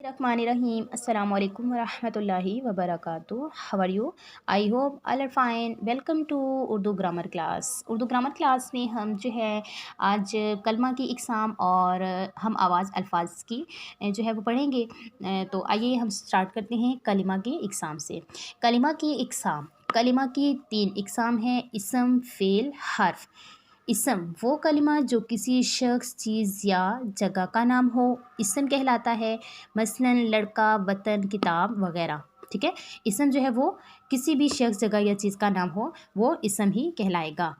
Bismillahirrahmanirrahim. Assalamu alaikum warahmatullahi wabarakatuh. How are you? I hope all are fine. Welcome to Urdu grammar class. Urdu grammar class में हम जो है आज कलमा की इकसाम और हम आवाज़ अल्फाज की जो है वो पढ़ेंगे। तो आइए हम स्टार्ट करते हैं कलिमा की इकसाम से। कलिमा की इकसाम, कलिमा की 3 इकसाम हैं: इसम, फ़ेल, हर्फ। इसम वो कलिमा जो किसी शख्स, चीज़ या जगह का नाम हो, इसम कहलाता है। मसलन लड़का, वतन, किताब वगैरह। ठीक है, इसम जो है वो किसी भी शख्स, जगह या चीज़ का नाम हो, वो इसम ही कहलाएगा।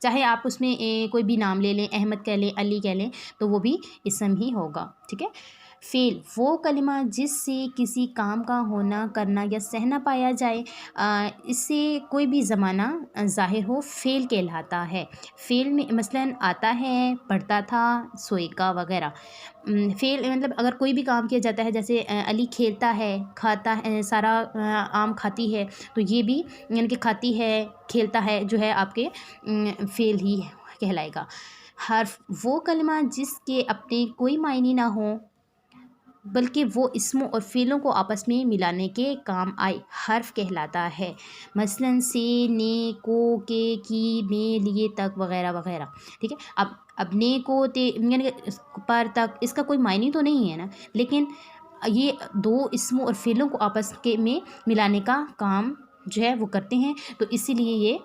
चाहे आप उसमें कोई भी नाम ले लें, अहमद कह लें, अली कह लें, तो वो भी इसम ही होगा। ठीक है। फ़ेल वो कलिमा जिससे किसी काम का होना, करना या सहना पाया जाए, इससे कोई भी ज़माना ज़ाहिर हो, फ़ेल कहलाता है। फ़ेल में मसलन आता है, पढ़ता था, सोएगा वगैरह। फ़ेल मतलब अगर कोई भी काम किया जाता है, जैसे अली खेलता है, खाता है, सारा आम खाती है, तो ये भी यानी कि खाती है, खेलता है जो है आपके फ़ेल ही कहलाएगा। हर्फ वो कलिमा जिसके अपने कोई मायने ना हो, बल्कि वो इसमों और फ़ेलों को आपस में मिलाने के काम आए, हर्फ कहलाता है। मसलन से, ने, को, के, की, में, लिए, तक वगैरह वगैरह। ठीक है। अब ने, को, ते यानी कि पर, तक, इसका कोई मायने तो नहीं है ना, लेकिन ये दो इसमों और फ़ेलों को आपस के में मिलाने का काम जो है वो करते हैं, तो इसीलिए ये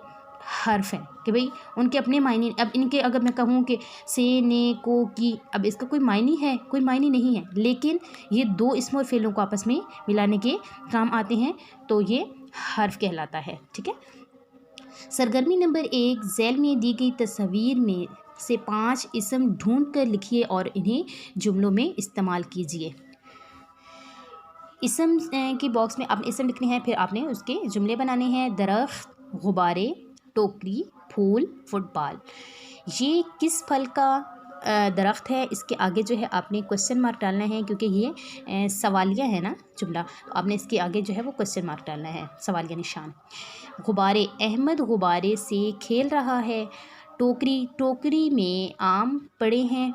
हर्फ हैं कि भाई उनके अपने मायने। अब इनके अगर मैं कहूँ कि से, ने, को, की, अब इसका कोई मायने है? कोई मायने नहीं है, लेकिन ये दो इसम और फ़ेलों को आपस में मिलाने के काम आते हैं, तो ये हर्फ कहलाता है। ठीक है। सरगर्मी नंबर 1, झैल में दी गई तस्वीर में से 5 इसम ढूंढ कर लिखिए और इन्हें जुमलों में इस्तेमाल कीजिए। इसम की बॉक्स में आपने इसम लिखने हैं, फिर आपने उसके जुमले बनाने हैं। दरख्त, गुब्बारे, टोकरी, फूल, फुटबॉल। ये किस फल का दरख्त है? इसके आगे जो है आपने क्वेश्चन मार्क डालना है, क्योंकि ये सवालिया है ना जुमला, तो आपने इसके आगे जो है वो क्वेश्चन मार्क डालना है, सवालिया निशान। गुब्बारे, अहमद गुब्बारे से खेल रहा है। टोकरी, टोकरी में आम पड़े हैं।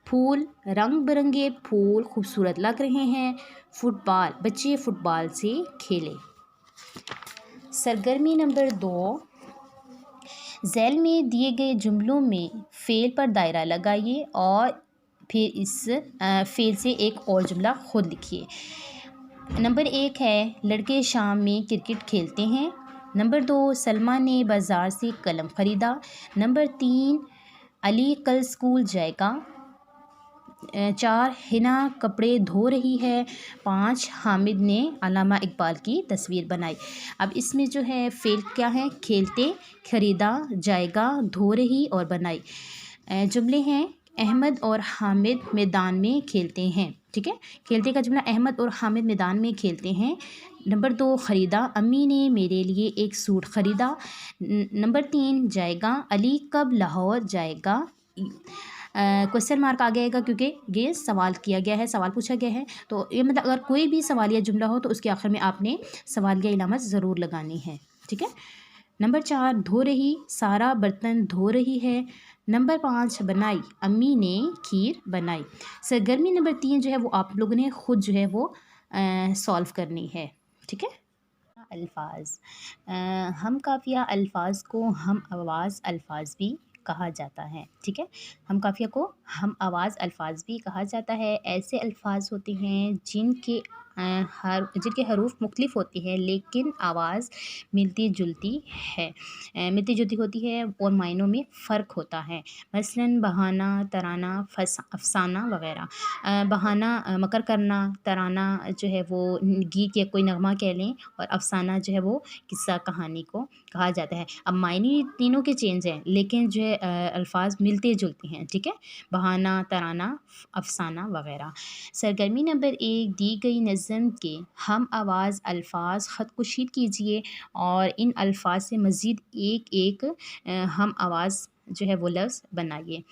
फूल, रंग बिरंगे फूल खूबसूरत लग रहे हैं। फुटबॉल, बच्चे फुटबॉल से खेले। सरगर्मी नंबर 2, झैल में दिए गए जुमलों में फ़ेल पर दायरा लगाइए और फिर इस फ़ेल से एक और जुमला खुद लिखिए। नंबर 1 है, लड़के शाम में क्रिकेट खेलते हैं। नंबर 2, सलमा ने बाज़ार से कलम ख़रीदा। नंबर 3, अली कल स्कूल जाएगा। 4, हिना कपड़े धो रही है। 5, हामिद ने अल्लामा इकबाल की तस्वीर बनाई। अब इसमें जो है फ़ेल क्या है? खेलते, ख़रीदा, जाएगा, धो रही और बनाई। जुमले हैं, अहमद और हामिद मैदान में खेलते हैं। ठीक है। खेलते का जुमला, अहमद और हामिद मैदान में खेलते हैं। नंबर 2, ख़रीदा, अम्मी ने मेरे लिए एक सूट ख़रीदा। नंबर 3, जाएगा, अली कब लाहौर जाएगा। क्वेश्चन मार्क आ गएगा क्योंकि ये सवाल किया गया है, सवाल पूछा गया है, तो ये मतलब अगर कोई भी सवालिया जुमला हो तो उसके आखिर में आपने सवालिया इलामत ज़रूर लगानी है। ठीक है। नंबर 4, धो रही, सारा बर्तन धो रही है। नंबर 5, बनाई, अम्मी ने खीर बनाई। सरगर्मी नंबर 3 जो है वो आप लोगों ने ख़ुद जो है वो सॉल्व करनी है। ठीक है। अल्फाज, हम काफ़िया अल्फाज को हम आवाज़ अल्फाज भी कहा जाता है। ठीक है। हम काफ़िया को हम आवाज़ अल्फाज भी कहा जाता है। ऐसे अल्फाज होते हैं जिनके हरूफ मुख्तलिफ होती हैं, लेकिन आवाज़ मिलती जुलती है, मिलती जुलती होती है और मायनों में फ़र्क होता है। मसलन बहाना, तराना, अफसाना वगैरह। बहाना मकर करना, तराना जो है वो गीत या कोई नगमा कह लें, और अफसाना जो है वो किस्सा कहानी को कहा जाता है। अब मायने तीनों के चेंज हैं, लेकिन जो है अल्फाज मिलते जुलते हैं। ठीक है। बहाना, तराना, अफसाना वगैरह। सरगर्मी नंबर 1, दी गई नज़म के हम आवाज़ अल्फाज ख़त कुशीद कीजिए और इन अल्फाज से मज़ीद एक एक हम आवाज़ जो है वो लफ्ज़ बनाइए।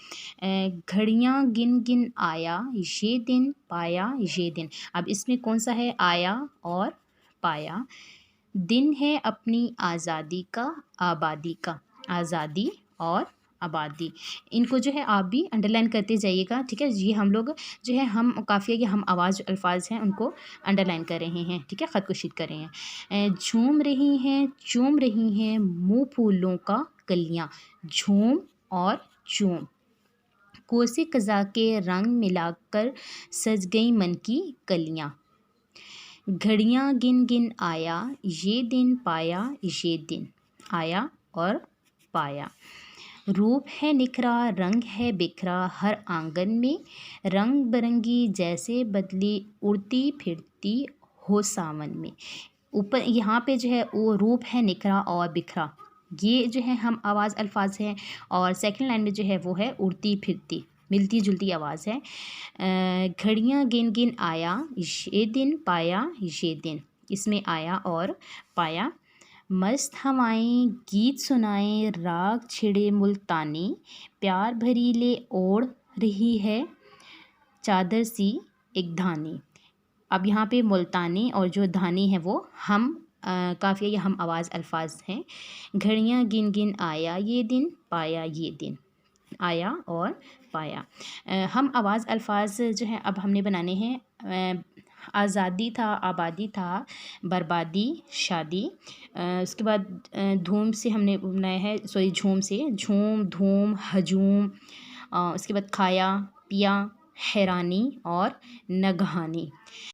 घड़ियाँ गिन गिन आया ये दिन, पाया ये दिन। अब इसमें कौन सा है? आया और पाया। दिन है अपनी आज़ादी का, आबादी का। आज़ादी और آبادی، ان کو جو ہے آپ بھی انڈر لائن کرتے جائیے گا، ٹھیک ہے؟ یہ ہم لوگ جو ہے ہم قافیہ کے ہم آواز جو الفاظ ہیں ان کو انڈر لائن کر رہے ہیں، ٹھیک ہے؟ خط کشید کر رہے ہیں۔ جھوم رہی ہیں چوم رہی ہیں منہ پھولوں کا کلیاں، جھوم اور چوم، کوسے قضا کے رنگ ملا کر سج گئی من کی کلیاں، گھڑیاں گن گن آیا یہ دن پایا یہ دن، آیا اور پایا، روپ ہے نکھرا رنگ ہے بکھرا ہر آنگن میں، رنگ برنگی جیسے بدلی اڑتی پھرتی ہو ساون میں۔ اوپر یہاں پہ جو ہے وہ روپ ہے نکھرا اور بکھرا، یہ جو ہے ہم آواز الفاظ ہیں، اور سیکنڈ لائن میں جو ہے وہ ہے اڑتی پھرتی، ملتی جلتی آواز ہے۔ گھڑیاں گن گن آیا یہ دن پایا یہ دن، اس میں آیا اور پایا، مست ہوائیں گیت سنائیں راگ چھڑے ملتانی، پیار بھری لے اوڑھ رہی ہے چادر سی ایک دھانی۔ اب یہاں پہ ملتانی اور جو دھانی ہے وہ ہم قافیہ یا ہم آواز الفاظ ہیں۔ گھڑیاں گن گن آیا یہ دن پایا یہ دن، آیا اور پایا۔ ہم آواز الفاظ جو ہیں اب ہم نے بنانے ہیں۔ آزادی تھا، آبادی تھا، بربادی، شادی، اس کے بعد دھوم سے ہم نے بنایا ہے، سوری جھوم سے، جھوم دھوم ہجوم، اس کے بعد کھایا پیا، حیرانی اور نگہانی۔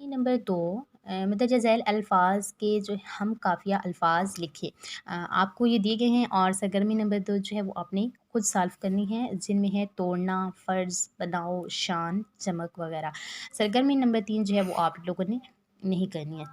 نمبر 2، مندرجہ ذیل الفاظ کے جو ہم قافیہ الفاظ لکھے۔ آپ کو یہ دیے گئے ہیں، اور سرگرمی نمبر 2 جو ہے وہ آپ نے خود سالو کرنی ہے، جن میں ہے توڑنا، فرض، بناؤ، شان، چمک وغیرہ۔ سرگرمی نمبر 3 جو ہے وہ آپ لوگوں نے نہیں کرنی ہے۔